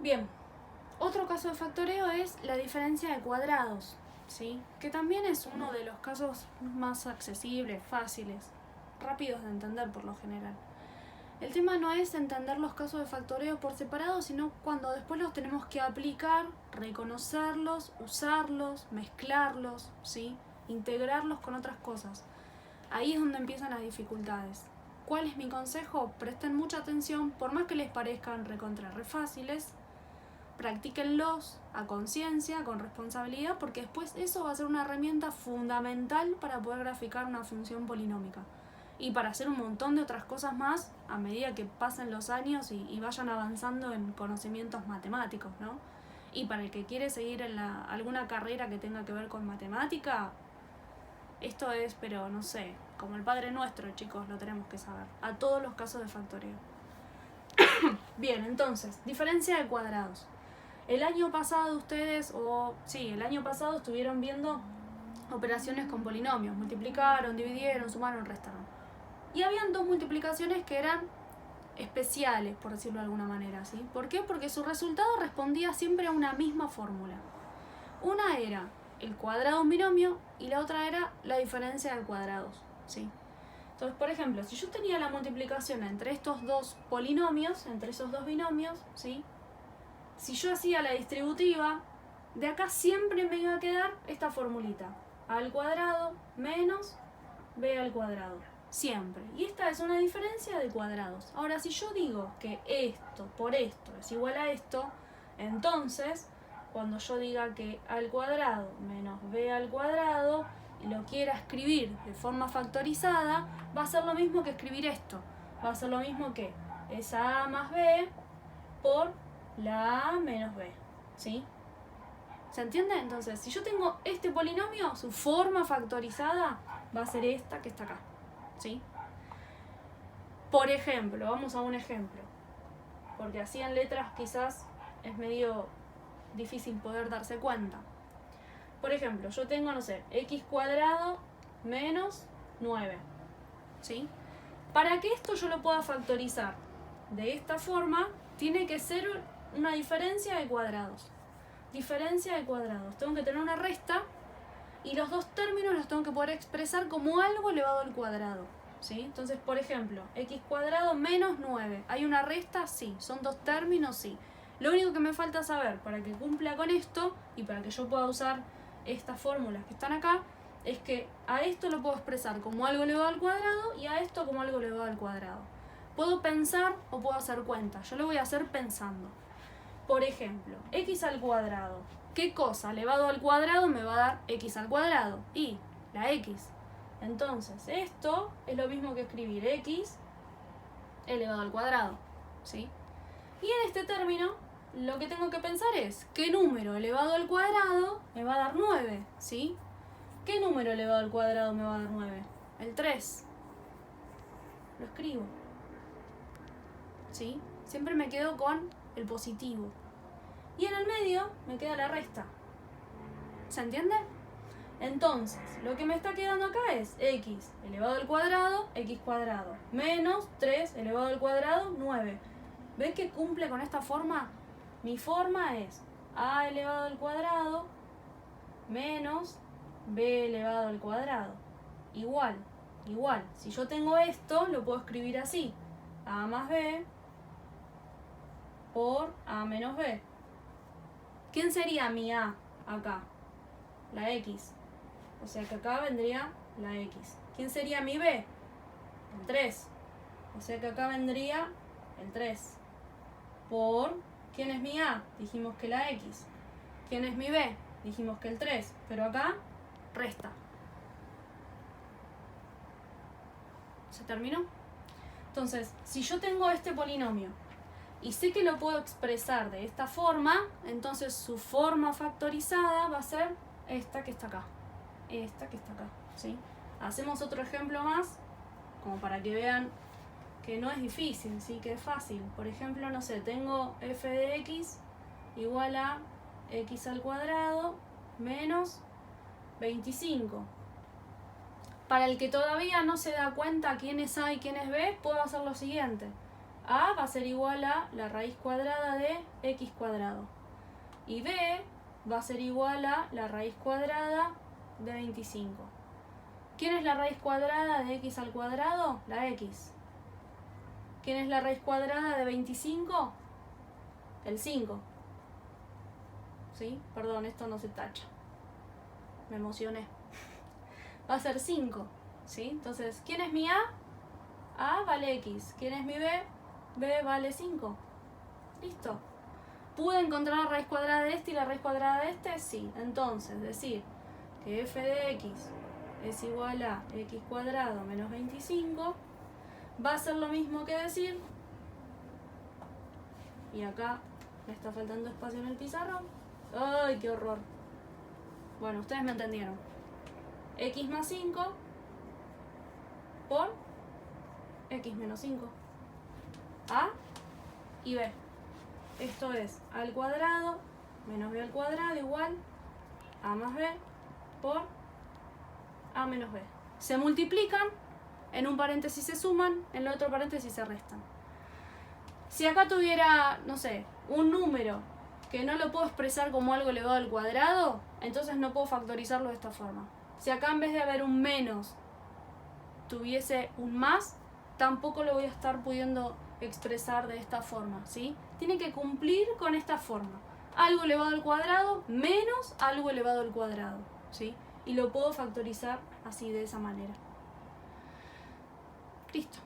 Bien, otro caso de factoreo es la diferencia de cuadrados, ¿sí? Que también es uno de los casos más accesibles, fáciles, rápidos de entender por lo general. El tema no es entender los casos de factoreo por separado, sino cuando después los tenemos que aplicar, reconocerlos, usarlos, mezclarlos, ¿sí? Integrarlos con otras cosas. Ahí es donde empiezan las dificultades. ¿Cuál es mi consejo? Presten mucha atención, por más que les parezcan recontra re fáciles, practíquenlos a conciencia, con responsabilidad, porque después eso va a ser una herramienta fundamental para poder graficar una función polinómica. Y para hacer un montón de otras cosas más a medida que pasen los años y vayan avanzando en conocimientos matemáticos, ¿no? Y para el que quiere seguir en alguna carrera que tenga que ver con matemática, esto es, pero no sé, como el Padre Nuestro, chicos, lo tenemos que saber. A todos los casos de factoreo. Bien, entonces, diferencia de cuadrados. El año pasado el año pasado estuvieron viendo operaciones con polinomios. Multiplicaron, dividieron, sumaron, restaron. Y habían dos multiplicaciones que eran especiales, por decirlo de alguna manera, ¿sí? ¿Por qué? Porque su resultado respondía siempre a una misma fórmula. Una era el cuadrado de un binomio y la otra era la diferencia de cuadrados, ¿sí? Entonces, por ejemplo, si yo tenía la multiplicación entre estos dos polinomios, entre esos dos binomios, ¿sí? Si yo hacía la distributiva, de acá siempre me iba a quedar esta formulita. A al cuadrado menos b al cuadrado. Siempre. Y esta es una diferencia de cuadrados. Ahora, si yo digo que esto por esto es igual a esto, entonces, cuando yo diga que a al cuadrado menos b al cuadrado y lo quiera escribir de forma factorizada, va a ser lo mismo que escribir esto. Va a ser lo mismo que esa a más b por la a menos b, ¿sí? ¿Se entiende? Entonces, si yo tengo este polinomio, su forma factorizada va a ser esta que está acá, ¿sí? Por ejemplo, vamos a un ejemplo, porque así en letras quizás es medio difícil poder darse cuenta. Por ejemplo, yo tengo, no sé, x cuadrado menos 9, ¿sí? Para que esto yo lo pueda factorizar de esta forma, tiene que ser una diferencia de cuadrados. Diferencia de cuadrados. Tengo que tener una resta y los dos términos los tengo que poder expresar como algo elevado al cuadrado, ¿sí? Entonces, por ejemplo, x cuadrado menos 9. ¿Hay una resta? Sí. ¿Son dos términos? Sí. Lo único que me falta saber para que cumpla con esto y para que yo pueda usar estas fórmulas que están acá es que a esto lo puedo expresar como algo elevado al cuadrado y a esto como algo elevado al cuadrado. Puedo pensar o puedo hacer cuenta. Yo lo voy a hacer pensando. Por ejemplo, x al cuadrado. ¿Qué cosa elevado al cuadrado me va a dar x al cuadrado? Y la x. Entonces, esto es lo mismo que escribir x elevado al cuadrado, ¿sí? Y en este término, lo que tengo que pensar es, ¿qué número elevado al cuadrado me va a dar 9? ¿Sí? ¿Qué número elevado al cuadrado me va a dar 9? El 3. Lo escribo, ¿sí? Siempre me quedo con el positivo. Y en el medio me queda la resta. ¿Se entiende? Entonces, lo que me está quedando acá es x elevado al cuadrado, x cuadrado, menos 3 elevado al cuadrado, 9. ¿Ves que cumple con esta forma? Mi forma es a elevado al cuadrado menos b elevado al cuadrado. Igual. Si yo tengo esto, lo puedo escribir así. A más b por a menos b. ¿Quién sería mi a acá? La x. O sea que acá vendría la x. ¿Quién sería mi b? El 3. O sea que acá vendría el 3. Por, ¿quién es mi a? Dijimos que la x. ¿Quién es mi b? Dijimos que el 3. Pero acá, resta. ¿Se terminó? Entonces, si yo tengo este polinomio y sé que lo puedo expresar de esta forma, entonces su forma factorizada va a ser esta que está acá. Esta que está acá, ¿sí? Hacemos otro ejemplo más, como para que vean que no es difícil, ¿sí? Que es fácil. Por ejemplo, no sé, tengo f de x igual a x al cuadrado menos 25. Para el que todavía no se da cuenta quién es a y quién es b, puedo hacer lo siguiente. A va a ser igual a la raíz cuadrada de x cuadrado. Y B va a ser igual a la raíz cuadrada de 25. ¿Quién es la raíz cuadrada de x al cuadrado? La x. ¿Quién es la raíz cuadrada de 25? El 5. ¿Sí? Perdón, esto no se tacha. Me emocioné. Va a ser 5. ¿Sí? Entonces, ¿quién es mi A? A vale x. ¿Quién es mi B? B vale 5. Listo. ¿Pude encontrar la raíz cuadrada de este y la raíz cuadrada de este? Sí. Entonces, decir que f de x es igual a x cuadrado menos 25 va a ser lo mismo que decir, y acá me está faltando espacio en el pizarrón. ¡Ay, qué horror! Bueno, ustedes me entendieron. X más 5 por x menos 5. A y B. Esto es a al cuadrado menos b al cuadrado igual a más b por a menos b. Se multiplican, en un paréntesis se suman, en el otro paréntesis se restan. Si acá tuviera, no sé, un número que no lo puedo expresar como algo elevado al cuadrado, entonces no puedo factorizarlo de esta forma. Si acá en vez de haber un menos tuviese un más, tampoco lo voy a estar pudiendo expresar de esta forma, ¿sí? Tiene que cumplir con esta forma. Algo elevado al cuadrado menos algo elevado al cuadrado, ¿sí? Y lo puedo factorizar así, de esa manera. Listo.